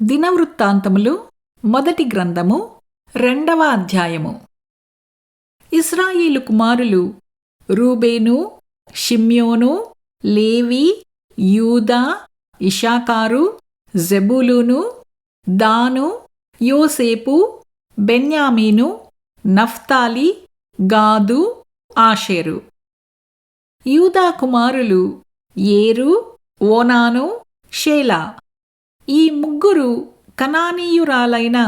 దినవృత్తాంతములు మొదటి గ్రంథము 2వ అధ్యాయము. ఇశ్రాయేలు కుమారులు రూబేను, షిమ్యోను, లేవి, యూదా, ఇశ్శాఖారు, జెబూలూను, దాను, యోసేపు, బెన్యామీను, నఫ్తాలి, గాదు, ఆషేరు. యూదా కుమారులు ఏరు, ఓనాను, షేలా. ఈ ముగ్గురు కనానీయురాలైన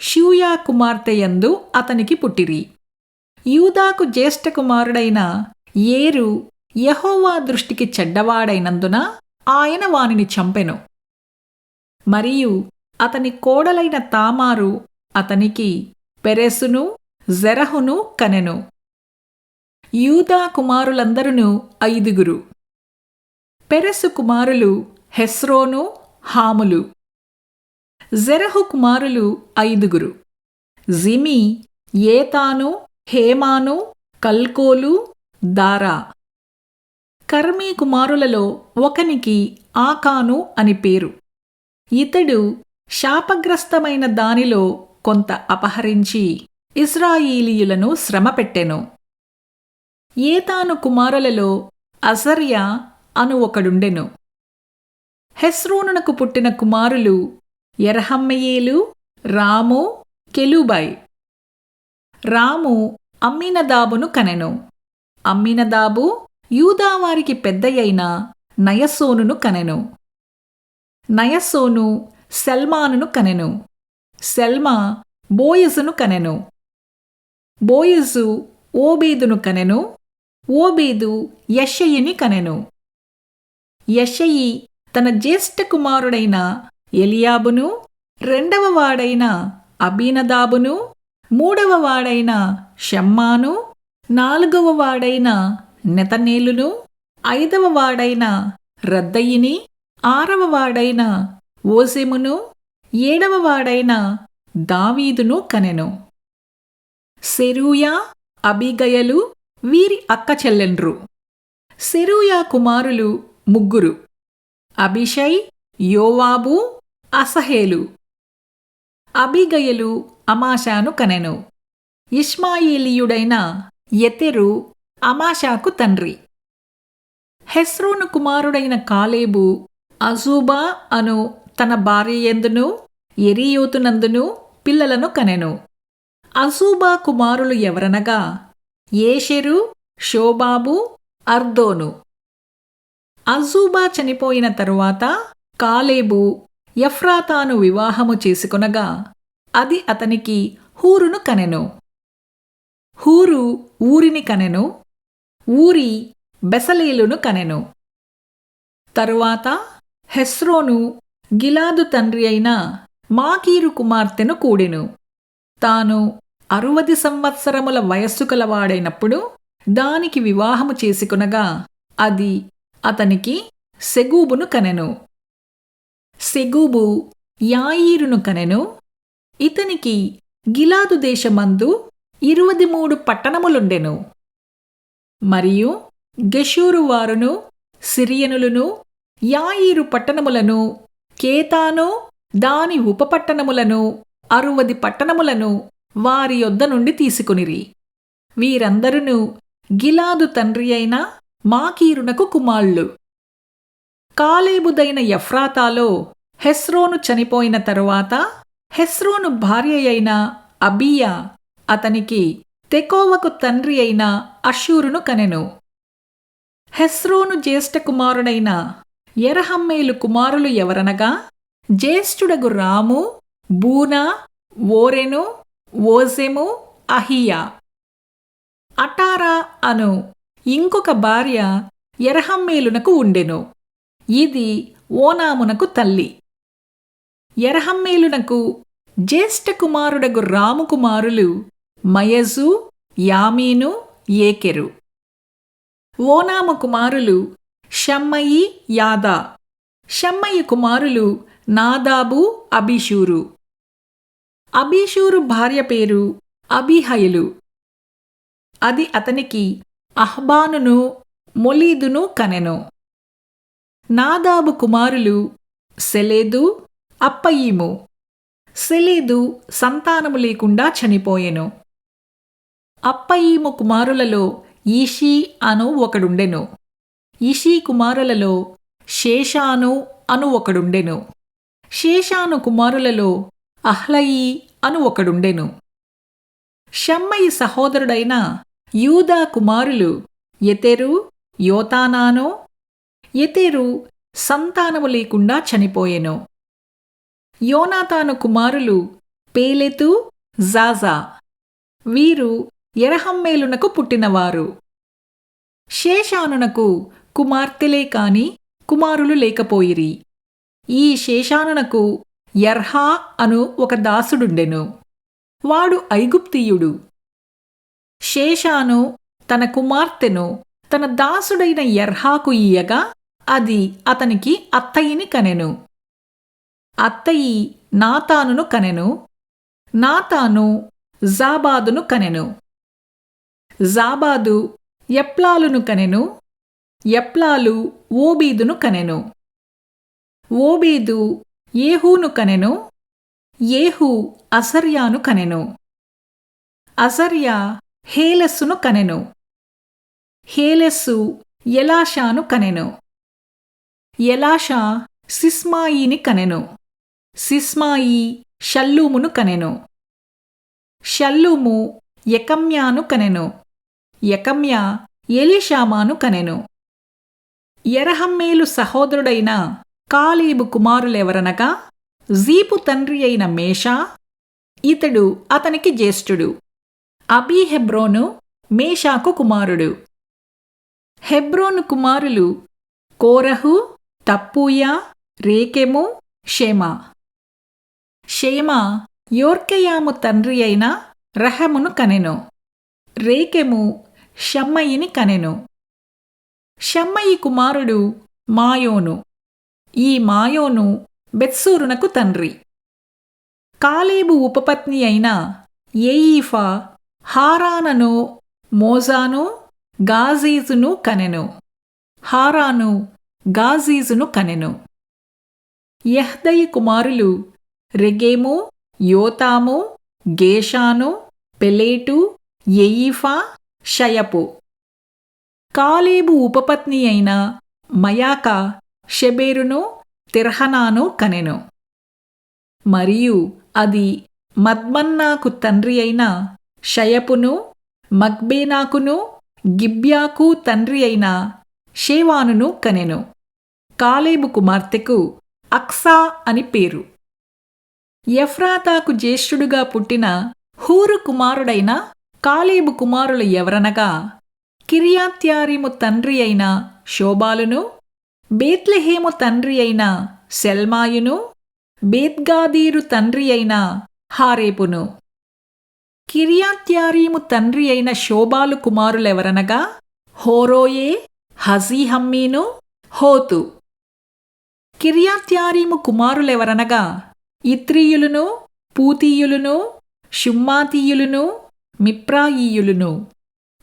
షూయా కుమార్తెయందు అతనికి పుట్టిరి. యూదాకు జ్యేష్ఠ కుమారుడైన ఏరు యెహోవా దృష్టికి చెడ్డవాడైనందున ఆయన వానిని చంపెను. మరియు అతని కోడలైన తామారు అతనికి పెరెసును, జెరహును కనెను. యూదా కుమారులందరును 5. పెరెసు కుమారులు హెస్రోను, హాములు. జెరహు కుమారులు 5: జిమి, ఏతాను, హేమాను, కల్కోలు, దారా. కర్మీ కుమారులలో ఒకనికి ఆకాను అని పేరు. ఇతడు శాపగ్రస్తమైన దానిలో కొంత అపహరించి ఇశ్రాయేలీయులను శ్రమపెట్టెను. ఏతాను కుమారులలో అజర్యా అను ఒకడుండెను. హెస్రోనునకు పుట్టిన కుమారులు యెరహ్మెయేలు, రాము, కెలూబై. రాము అమ్మినదాబును కనెను. అమ్మినదాబు యూదావారికి పెద్దయైన నయస్సోనును కనెను. నయస్సోను సెల్మానును కనెను. సెల్మా బోయజును కనెను. బోయజు ఓబేదును కనెను. ఓబేదు యెషయిని కనెను. యెషయి తన జ్యేష్ఠ కుమారుడైన ఎలియాబును, 2వ వాడైన అబీనదాబును, 3వ వాడైన షమ్మాను, 4వ వాడైన నెతనేలును, 5వ వాడైన రద్దయిని, 6వ వాడైన ఓసెమును, 7వ వాడైన దావీదును కనెను. సెరూయా, అబీగయలు వీరి అక్క చెల్లెండ్రు. సెరూయా కుమారులు 3: అబీషై, యోవాబు, అసహేలు. అబీగయలు అమాషాను కనెను. ఇష్మాయేలీయుడైన యెతెరు అమాషాకు తండ్రి. హెస్రోను కుమారుడైన కాలేబు అజూబా అను తన భార్యయందును యెరీయోతునందును పిల్లలను కనెను. అజూబా కుమారులు ఎవరనగా ఏషెరు, షోబాబు, అర్దోను. అజూబా చనిపోయిన తరువాత కాలేబు ఎఫ్రాతాను వివాహము చేసుకొనగా అది అతనికి హూరును కనెను. హూరు ఊరిని కనెను. ఊరి బెసలేలును కనెను. తరువాత హెస్రోను గిలాదు తండ్రి అయిన మాకీరు కుమార్తెను కూడెను. తాను 60 సంవత్సరముల వయస్సు కలవాడైనప్పుడు దానికి వివాహము చేసుకొనగా అది అతనికి సెగూబును కనెను. సెగూబు యాయీరును కనెను. ఇతనికి గిలాదు దేశమందు 23 పట్టణములుండెను. మరియు గెషూరు వారును సిరియనులను యాయీరు పట్టణములను, కేతాను దాని ఉపపట్టణములను, 60 పట్టణములను వారి యొద్ద నుండి తీసుకొనిరి. వీరందరును గిలాదు తండ్రి అయిన మాకీరునకు కుమారులు. కాలేబుదైన ఎఫ్రాతాలో హెస్రోను చనిపోయిన తరువాత హెస్రోను భార్య అయిన అబీయా అతనికి తెకోవకు తండ్రి అయిన అషూరును కనెను. హెస్రోను జ్యేష్ఠ కుమారుడైన యెరహ్మెయేలు కుమారులు ఎవరనగా జ్యేష్ఠుడగు రాము, బూనా, ఓరెను, ఓజెము, అహియా. అటారా అను ఇంకొక భార్య యెరహ్మెయేలునకు ఉండెను. ఇది ఓనామునకు తల్లి. యెరహ్మెయేలునకు జ్యేష్ఠ కుమారుడగు రాము కుమారులు మయజు, యామీను, ఏకెరు. ఓనాము కుమారులు షమ్మయి, యాదా. షమ్మయి కుమారులు నాదాబు, అబీషూరు. అబీషూరు భార్య పేరు అబీహయలు. అది అతనికి అహ్బానును, మొలీదును కనెను. నాదాబు కుమారులు సెలెదు, అప్పయీము. సెలేదు సంతానము లేకుండా చనిపోయెను. అప్పయీము కుమారులలో ఈషీ అను ఒకడుండెను. ఈషీ కుమారులలో శేషాను అను ఒకడుండెను. శేషాను కుమారులలో అహ్లయి అను ఒకడుండెను. షమ్మయి సహోదరుడైన యూదా కుమారులు యెతెరు, యోతానాను. యెతెరు సంతానము లేకుండా చనిపోయెను. యోనాతాను కుమారులు పేలెతు, జాజా. వీరు యెరహమ్మేలునకు పుట్టినవారు. శేషానునకు కుమార్తెలే కాని కుమారులు లేకపోయిరి. ఈ శేషానునకు యర్హా అను ఒక దాసుడుండెను. వాడు ఐగుప్తీయుడు. శేషాను తన కుమార్తెను తన దాసుడైన యర్హాకు ఇయ్యగా అది అతనికి అత్తయిని కనెను. అత్తయి నాతానును కనెను. నాతాను జాబాదును కనెను. జాబాదు యప్లాలును కనెను. యప్లాలు ఓబీదును కనెను. ఓబేదు ఏహూను కనెను. ఏహూ అజర్యాను కనెను. అజర్యా హేలెస్సును కనెను. హేలెస్సు ఎలాషాను కనెను. ఎలాషా సిస్మాయిని కనెను. సిస్మాయి షల్లూమును కనెను. షల్లూము యెకమ్యాను కనెను. యెకమ్యా ఎలీషామాను కనెను. యెరహమ్మేలు సహోదరుడైన కాలేబు కుమారులెవరనగా జీపు తండ్రి అయిన మేషా. ఇతడు అతనికి జ్యేష్ఠుడు. అబీహెబ్రోను మేషాకు కుమారుడు. హెబ్రోను కుమారులు కోరహు, తప్పూయా, రేకెము, షేమా. షేమా యోర్కెయాము తండ్రి అయిన రహమును కనెను. రేకెము షమ్మయిని కనెను. షమ్మయి కుమారుడు మాయోను. ఈ మాయోను బెత్సూరునకు తండ్రి. కాలేబు ఉపపత్ని అయిన ఏయీఫా హారానను, మోజాను, గాజీజును కనెను. హారాను గాజీజును కనెను. యహ్దయి కుమారులు రెగేము, యోతాము, గేషాను, పెలేటు, యెయీఫా, షయపు. కాలేబు ఉపపత్ని అయిన మయాకా షెబెరును, తిర్హనాను కనెను. మరియు అది మద్మన్నాకు తండ్రి అయిన షయపును, మగ్బేనాకును, గిబ్యాకు తండ్రి అయిన షేవానును కనెను. కాలేబు కుమార్తెకు అక్సా అని పేరు. ఎఫ్రాతాకు జ్యేష్ఠుడుగా పుట్టిన హూరు కుమారుడైన కాలేబు కుమారులు ఎవరనగా కిర్యత్యారీము తండ్రి అయిన షోబాలును, బేత్లెహేము తండ్రి అయిన సెల్మాయును, బేత్గాదీరు తండ్రి అయిన హారేపును. కిర్యత్యారీము తండ్రి అయిన షోబాలు కుమారులెవరనగా హోరోయే, హజీహమ్మీను, హోతు. కిర్యత్యారీము కుమారులెవరనగా ఇత్రీయులును, పూతీయులును, షుమ్మాతీయులును, మిప్రాయీయులును.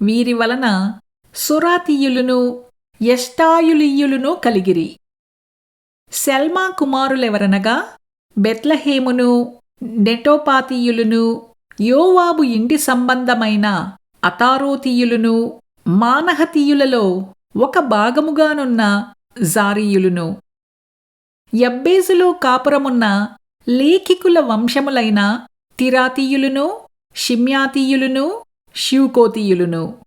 వీరి వలన సొరాతీయులును, ఎష్టాయులీయులును కలిగిరి. సెల్మా కుమారులెవరనగా బెత్లెహేమును, నెటోపాతీయులును, యోవాబు ఇంటి సంబంధమైన అతారోతీయులును, మానహతీయులలో ఒక భాగముగానున్న జారీయులును. యబ్బేజులో కాపురమున్న లేఖికుల వంశములైన తిరాతీయులును, షిమ్యాతీయులును, షూకోతీయులును.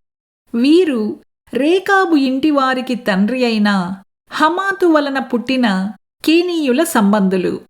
వీరు రేకాబు ఇంటివారికి తండ్రి అయిన హమాతు వలన పుట్టిన కేనీయుల సంబంధులు.